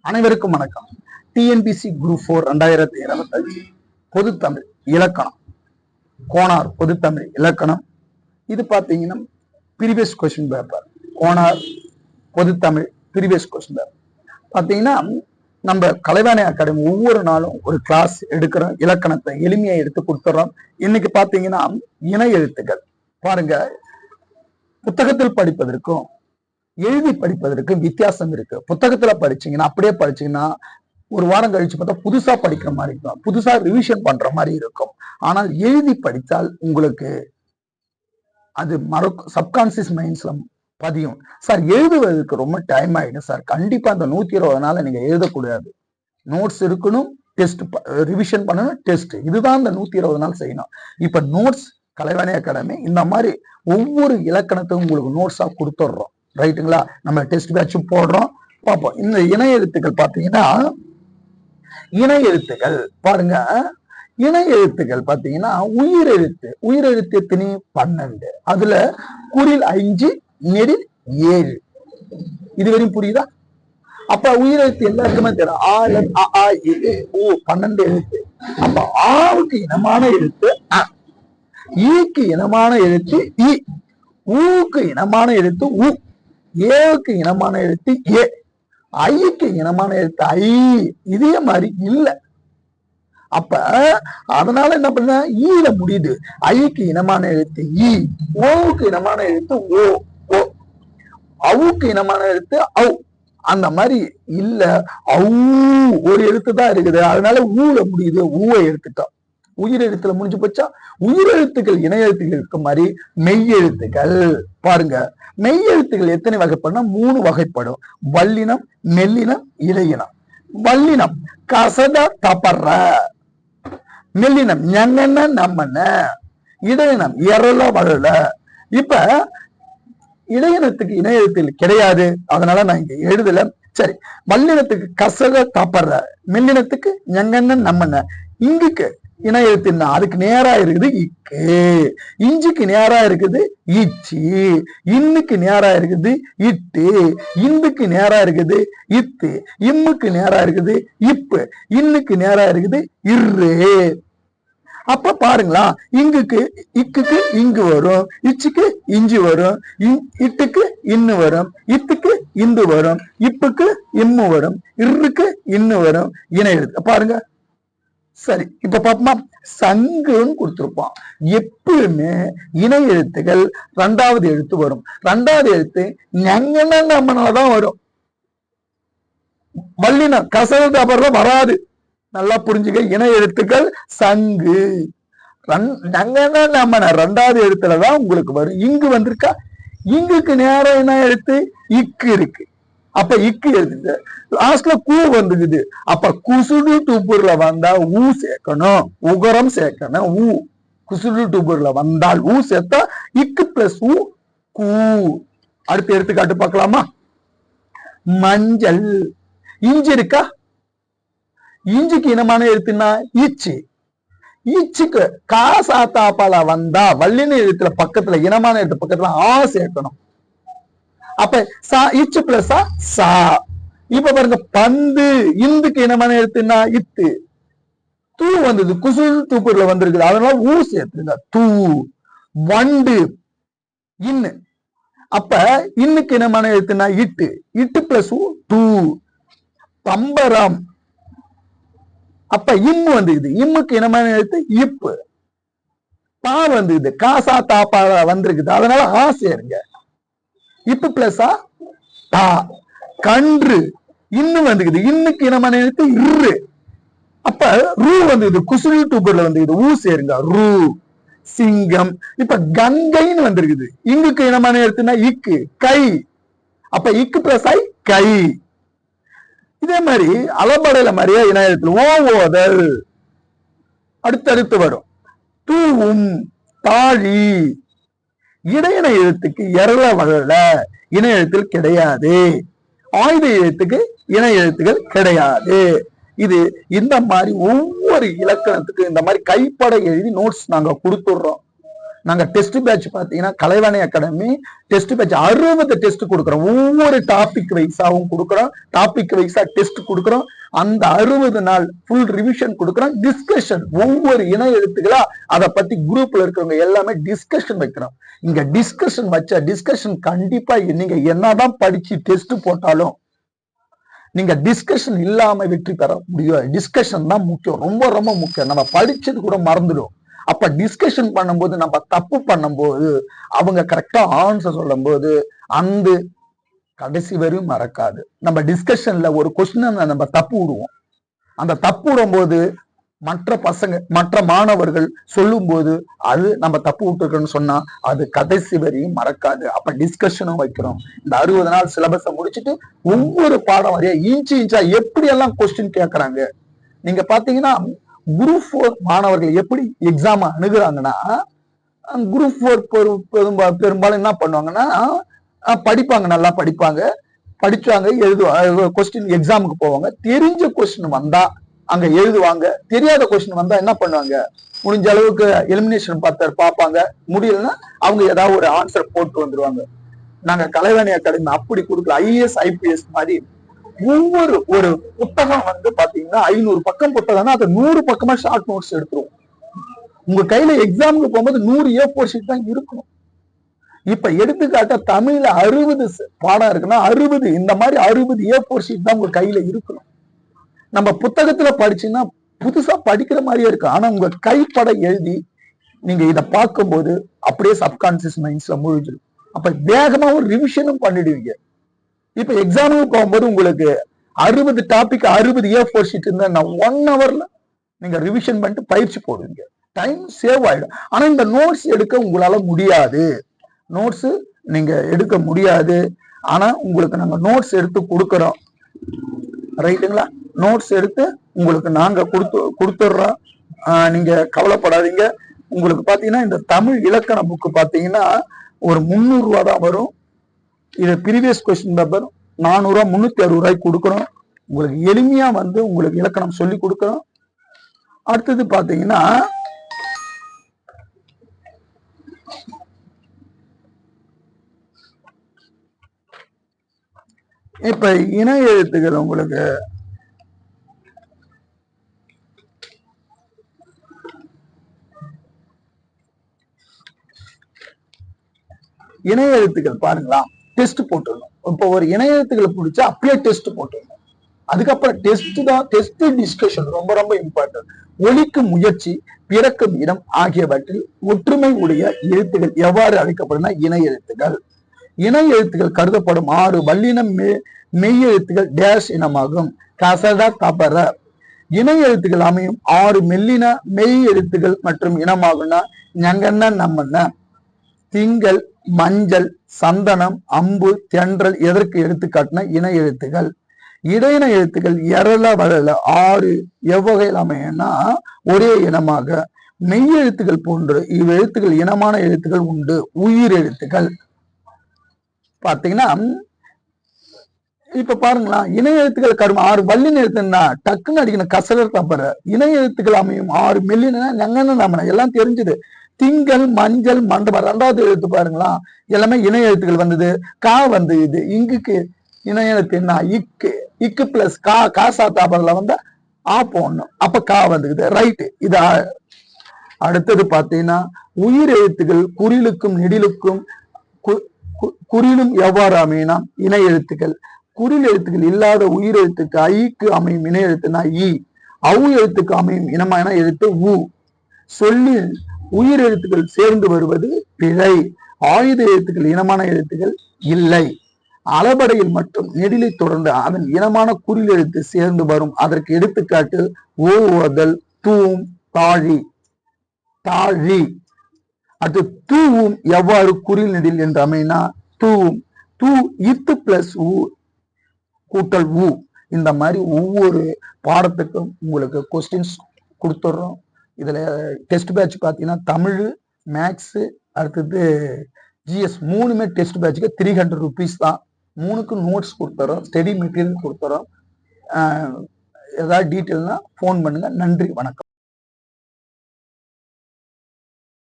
அனைவருக்கும் வணக்கம். TNPSC group 4 2025 பொதுத்தமிழ் இலக்கணம், கோனார் பொதுத்தமிழ் இலக்கணம். இது பாத்தீங்கன்னா ப்ரீவியஸ் கொஸ்டின் பேப்பர். கோனார் பொதுத்தமிழ் ப்ரீவியஸ் கொஸ்டின் பேப்பர் பாத்தீங்கன்னா நம்ம கலைவாணி அகாடமி ஒவ்வொரு நாளும் ஒரு கிளாஸ் எடுக்கிறோம். இலக்கணத்தை எளிமையா எடுத்து கொடுத்துறோம். இன்னைக்கு பாத்தீங்கன்னா இணை எழுத்துக்கள் பாருங்க. புத்தகத்தில் படிப்பதற்கும் எழுதி படிப்பதற்கு வித்தியாசம் இருக்கு. புத்தகத்துல படிச்சீங்கன்னா அப்படியே படிச்சீங்கன்னா ஒரு வாரம் கழிச்சு பார்த்தா புதுசா படிக்கிற மாதிரி இருக்கும், புதுசா ரிவிஷன் பண்ற மாதிரி இருக்கும். ஆனால் எழுதி படித்தால் உங்களுக்கு அது சப்கான்சியஸ் மைண்ட்ஸ்ல பதியும். சார் எழுதுவதற்கு ரொம்ப டைம் ஆயிடும் சார். கண்டிப்பா அந்த 120 நாள் நீங்க எழுதக்கூடாது. நோட்ஸ் இருக்கணும், டெஸ்ட் ரிவிஷன் பண்ணணும், டெஸ்ட். இதுதான் இந்த 120 நாள் செய்யணும். இப்ப நோட்ஸ் கலைவாணி அகாடமி இந்த மாதிரி ஒவ்வொரு இலக்கணத்துக்கும் உங்களுக்கு நோட்ஸா கொடுத்துடுறோம். ரைட்டுங்களா? நம்ம டெஸ்ட் பேட்சும் போடுறோம், பார்ப்போம். இந்த இணை எழுத்துக்கள் பாத்தீங்கன்னா இணை எழுத்துக்கள் பாருங்க. இணை எழுத்துக்கள் பாத்தீங்கன்னா உயிரெழுத்து எத்தனை? 12. அதுல குறில் 5, நெடில் 7. இதுவரையும் புரியுதா? அப்ப உயிரெழுத்து எல்லாருக்குமே தெரியும். ஆ 12 எழுத்து. அப்ப ஆவுக்கு இனமான எழுத்து அ, ஈக்கு இனமான எழுத்து இ, ஊக்கு இனமான எழுத்து உ, ஏவுக்கு இனமான எழுத்து ஏ, ஐக்கு இனமான எழுத்து ஐ. இதே மாதிரி இல்ல. அப்ப அதனால என்ன பண்ண, ஈல முடியுது. ஐக்கு இனமான எழுத்து இ, ஓவுக்கு இனமான எழுத்து ஓ, ஓ, அவுக்கு இனமான எழுத்து அவ். அந்த மாதிரி இல்ல. ஒரு எழுத்து தான் இருக்குது, அதனால ஊல முடியுது. ஊவை எடுத்துட்டோம். உயிர் எழுத்துல முடிஞ்சு போச்சா? உயிர் எழுத்துக்கள் இணை எழுத்துக்கள் இருக்க மாதிரி மெய் எழுத்துக்கள் பாருங்க. மெய் எழுத்துக்கள் எத்தனை வகைப்படும்? 3 வகைப்படும். வல்லினம், மெல்லினம், இடையினம். வல்லினம் கசட தப்பற, மெல்லினம் ஞங்கன நம்மன, இடையினம் எரல வளல. இப்ப இடையினத்துக்கு இணை எழுத்தில் கிடையாது, அதனால நான் இங்க எழுதல. சரி, வல்லினத்துக்கு கசட தப்பற, மெல்லினத்துக்கு ஞங்கன நம்மன. இங்குக்கு இணை எழுத்துன்னா அதுக்கு நேரா இருக்குது இக்கு, இஞ்சுக்கு நேரா இருக்குது இச்சி, இன்னுக்கு நேரா இருக்குது இட்டு, இந்துக்கு நேரா இருக்குது இத்து, இம்முக்கு நேரா இருக்குது இப்பு, இன்னுக்கு நேரா இருக்குது இரு. அப்ப பாருங்களா, இங்குக்கு இக்குக்கு இங்கு வரும், இச்சுக்கு இஞ்சி வரும், இட்டுக்கு இன்னு வரும், இத்துக்கு இந்து வரும், இப்புக்கு இம்மு வரும், இருக்கு இன்னு வரும். இணை எழுத்து பாருங்க. சரி, இப்ப பாப்போமா. சங்குன்னு கொடுத்திருப்போம். எப்பவுமே இணை எழுத்துகள் 2வது எழுத்து வரும். 2வது எழுத்து ஞங்கன நம்மனாலதான் வரும். வல்லினம் கசட அப்புறம் வராது. நல்லா புரிஞ்சுக்க. இணை எழுத்துக்கள் சங்கு ஞங்கன நம்மன 2வது எழுத்துலதான் உங்களுக்கு வரும். இங்கு வந்திருக்கா? இங்குக்கு நேரம் என்ன எழுத்து? இக்கு இருக்கு. அப்ப இக்கு எழுதுங்க. லாஸ்ட்ல கூ வந்துக்குது. அப்ப குசுடு டூப்பூர்ல வந்தா ஊ சேர்க்கணும், உகரம் சேர்க்கணும். ஊ குசுடு டூப்பூர்ல வந்தால் ஊ சேர்த்தா இக்கு பிளஸ் ஊ கூ. அடுத்த எடுத்துக்காட்டு பார்க்கலாமா? மஞ்சள். இஞ்சி இருக்கா? இஞ்சிக்கு இனமான எழுத்துனா இச்சு. இச்சுக்கு காசாத்தாப்பால வந்தா வல்லின எழுத்துல பக்கத்துல இனமான எழுத்து பக்கத்துல ஆ சேர்க்கணும். அப்ப சா இச்சு பிளஸ் சா. இப்ப பாருங்க, பந்து. இந்துக்கு இனமான எழுத்துனா இத்து. தூ வந்தது, குசுல் தூப்பூர்ல வந்திருக்குது, அதனால ஊ சேர்த்துங்க தூ. வண்டு இன்னு. அப்ப இன்னுக்கு இனமான எழுத்துனா இட்டு, இட்டு பிளஸ் ஊ டூ. பம்பரம். அப்ப இம்மு வந்துக்குது, இம்முக்கு இனமான எழுத்து இப்பு. பா வந்துக்குது, காசா தாப்பா வந்திருக்குது, அதனால ஆ சேருங்க. இப்பு பிளஸ் தா. கன்று. இன்னும் வந்துக்குது, இன்னுக்கு இனமான எழுத்து இரு. அப்ப ரூ வந்துக்குது, குசுல் டூப்பர்ல வந்துக்குது, ஊ சேருங்க ரூ. சிங்கம். இப்ப கங்கைன்னு வந்திருக்குது, இங்குக்கு இனமான எழுத்துனா இக்கு, கை. அப்ப இக்கு பிளஸ் ஐ கை. இதே மாதிரி அலம்படையில மாதிரியே இணை எழுத்துல ஓதல் அடுத்தடுத்து வரும். தூவும், தாழி. இடையின எழுத்துக்கு எரல வளல இணை எழுத்தில் கிடையாது. ஆயுத எழுத்துக்கு இணை எழுத்துகள் கிடையாது. இது இந்த மாதிரி ஒவ்வொரு இலக்கணத்துக்கு இந்த மாதிரி கைப்பட எழுதி நோட்ஸ் நாங்க கொடுத்துடுறோம். நாங்க டெஸ்ட் பேட்ச் பாத்தீங்கன்னா Kalaivani academy test batch 60 test கொடுக்குறோம். ஒவ்வொரு டாபிக் வைஸாவும் கொடுக்குறோம். டாபிக் வைஸா டெஸ்ட் கொடுக்குறோம். அந்த 60 நாள் ஃபுல் ரிவிஷன் கொடுக்குறோம். டிஸ்கஷன் ஒவ்வொரு இன எழுத்துக்களா அதை பத்தி குரூப்ல இருக்கிறவங்க எல்லாமே டிஸ்கஷன் வைக்கிறோம். இங்க டிஸ்கஷன் வச்சா டிஸ்கஷன் கண்டிப்பா நீங்க என்னதான் படிச்சு டெஸ்ட் போட்டாலும் நீங்க டிஸ்கஷன் இல்லாம வெற்றி பெற முடியாது. டிஸ்கஷன் தான் முக்கியம், ரொம்ப ரொம்ப முக்கியம். நம்ம படிச்சது கூட மறந்துடும். அப்ப டிஸ்கஷன் பண்ணும்போது நம்ம தப்பு பண்ணும்போது அவங்க கரெக்டா ஆன்சர் சொல்லும் போது அந்த கடைசி வரையும் மறக்காது. நம்ம டிஸ்கஷன்ல ஒரு கொஸ்டின் நம்ம தப்பு விடுவோம். அந்த தப்பு விடும்போது மற்ற மாணவர்கள் சொல்லும் போது அது நம்ம தப்பு விட்டுருக்கோன்னு சொன்னா அது கடைசி வரையும் மறக்காது. அப்ப டிஸ்கஷனும் வைக்கிறோம். இந்த 60 நாள் சிலபஸை முடிச்சுட்டு ஒவ்வொரு பாடம் வரையா இன்ச்சா எப்படி எல்லாம் கொஸ்டின் கேட்கறாங்க. நீங்க பாத்தீங்கன்னா குரூப் 4 மாணவர்கள் எப்படி எக்ஸாம் அணுகுறாங்கன்னா, குரூப் 4 பெரும்பாலும் என்ன பண்ணுவாங்கன்னா படிப்பாங்க, நல்லா படிப்பாங்க, படிச்சாங்க, எழுதுவாங்க, கொஸ்டின் எக்ஸாமுக்கு போவாங்க. தெரிஞ்ச கொஸ்டின் வந்தா அங்க எழுதுவாங்க. தெரியாத கொஸ்டின் வந்தா என்ன பண்ணுவாங்க, முடிஞ்ச அளவுக்கு எலிமினேஷன் பார்ப்பாங்க. முடியலன்னா அவங்க ஏதாவது ஒரு ஆன்சர் போட்டு வந்துருவாங்க. நாங்க கலைவாணி அகாடமி அப்படி கொடுக்கல. IAS IPS மாதிரி ஒவ்வொரு ஒரு புத்தகம் பாத்தீங்கன்னா 500 பக்கம் புத்தகம்னா அது 100 பக்கமா ஷார்ட் நோட்ஸ் எடுத்துருவோம். உங்க கையில எக்ஸாமுக்கு போகும்போது 100 A4 ஷீட் தான் இருக்கணும். இப்ப எடுத்துக்காட்ட தமிழ்ல 60 பாடம் இருக்குன்னா 60 இந்த மாதிரி 60 A4 ஷீட் தான் உங்க கையில இருக்கணும். நம்ம புத்தகத்துல படிச்சுன்னா புதுசா படிக்கிற மாதிரியே இருக்கு. ஆனா உங்க கைப்பட எழுதி நீங்க இதை பார்க்கும்போது அப்படியே சப்கான்சியஸ் மைண்ட்ஸ்ல முழுஞ்சிடும். அப்ப வேகமா ஒரு ரிவிஷனும் பண்ணிடுவீங்க. இப்ப எக்ஸாமுக்கு போகும்போது உங்களுக்கு 60 டாபிக் 60 A4 ஷீட் இருந்தா 1 ஹவர்ல நீங்க ரிவிஷன் பண்ணிட்டு பயிற்சி போடுவீங்க. டைம் சேவ் ஆயிடும். ஆனா இந்த நோட்ஸ் எடுக்க உங்களால முடியாது. நோட்ஸ் நீங்க எடுக்க முடியாது. ஆனா உங்களுக்கு நாங்க நோட்ஸ் எடுத்து கொடுக்கறோம், ரைட்டுங்களா? நோட்ஸ் எடுத்து உங்களுக்கு நாங்க கொடுத்துடுறோம். நீங்க கவலைப்படாதீங்க. உங்களுக்கு பாத்தீங்கன்னா இந்த தமிழ் இலக்கண புக்கு பாத்தீங்கன்னா ஒரு 300 ரூபா தான் வரும். இது ப்ரீவியஸ் கொஸ்டின் பேப்பர் 400 ரூபா 360 ரூபாய்க்கு கொடுக்குறோம். உங்களுக்கு எளிமையா உங்களுக்கு இலக்கணம் சொல்லி கொடுக்குறோம். அடுத்தது பாத்தீங்கன்னா இப்ப இணை எழுத்துக்கள் உங்களுக்கு இணைய எழுத்துக்கள் பாருங்களா, டெஸ்ட் போட்டுடணும். இப்போ ஒரு இணைய எழுத்துக்களை பிடிச்சா அப்படியே டெஸ்ட் போட்டுடணும். அதுக்கப்புறம் டெஸ்ட் தான், டெஸ்ட் டிஸ்கஷன் ரொம்ப ரொம்ப இம்பார்ட்டன்ட். ஒலிக்கும் முயற்சி, பிறக்கும் இடம் ஆகியவற்றில் ஒற்றுமை உடைய எழுத்துக்கள் எவ்வாறு அழைக்கப்படும்னா இணை எழுத்துக்கள். இணை எழுத்துக்கள் கருதப்படும் 6 வல்லினம் மெய் எழுத்துக்கள் டேஷ் இனமாகும். கசட கபர. இணை எழுத்துக்கள் அமையும் 6 மெல்லின மெய் எழுத்துக்கள் மற்றும் இனமாகும்னா ஞங்கண்ண நம்மண்ண. திங்கள், மஞ்சள், சந்தனம், அம்பு, தென்றல் எதற்கு எடுத்துக்காட்டுனா இணை எழுத்துக்கள். இடையின எழுத்துக்கள் எரள வளல 6 எவ்வகையில் அமையனா ஒரே இனமாக. மெய் எழுத்துக்கள் போன்று இவ்வெழுத்துக்கள் இனமான எழுத்துக்கள் உண்டு. உயிர் எழுத்துக்கள் பாத்தீங்கன்னா இப்ப பாருங்களா, இணை எழுத்துக்கள் கரும் 6 வல்லின எழுத்துன்னா டக்குன்னு அடிக்கணும், கசலர் தப்பற. இணை எழுத்துக்கள் அமையும் 6 மெல்லினா ஞங்கன நம்மன எல்லாம் தெரிஞ்சது. திங்கள், மஞ்சள், மண்டபம் 2வது எழுத்து பாருங்களா, எல்லாமே இணை எழுத்துக்கள் வந்தது. கா வந்து இது இங்குக்கு இணை எழுத்து என்ன இக்கு, இக்கு பிளஸ் கா, காசா தாபரில் வந்தா ஆ போடணும், அப்ப கா வந்துக்குது, ரைட்டு. இது அடுத்தது பாத்தீங்கன்னா உயிர் எழுத்துக்கள் குறிலுக்கும் நெடிலுக்கும் குறிலும் எவ்வாறு அமையினா இணை எழுத்துக்கள். குறில் எழுத்துக்கள் இல்லாத உயிர் எழுத்துக்கு ஐக்கு அமையும் இணை எழுத்துனா இ. அவு எழுத்துக்கு அமையும் இனமான எழுத்து உ. சொல்லில் உயிர் எழுத்துக்கள் சேர்ந்து வருவது பிழை. ஆயுத எழுத்துக்கள் இனமான எழுத்துக்கள் இல்லை. அளபடையில் மற்றும் நெடிலை தொடர்ந்து அதன் இனமான குறில் எழுத்து சேர்ந்து வரும். அதற்கு எடுத்துக்காட்டு ஓதல், தூம், தாழி, தாழி. அது தூவும் எவ்வாறு குறில் நெடில் என்று அமைனா தூவும். தூ இத்து பிளஸ் ஊ கூட்டல் ஊ. இந்த மாதிரி ஒவ்வொரு பாடத்துக்கும் உங்களுக்கு கொஸ்டின்ஸ் கொடுத்துட்றோம். இதுல டெஸ்ட் பேட்ச் பாத்தீங்கன்னா தமிழ், மேக்ஸ், அடுத்தது GS 3மே டெஸ்ட் பேட்சுக்கு 300 rupees தான். 3க்கு நோட்ஸ் கொடுத்துறோம், ஸ்டடி மெட்டீரியல் கொடுத்துறோம். ஏதாவது டீட்டெயில்னா ஃபோன் பண்ணுங்க. நன்றி, வணக்கம்.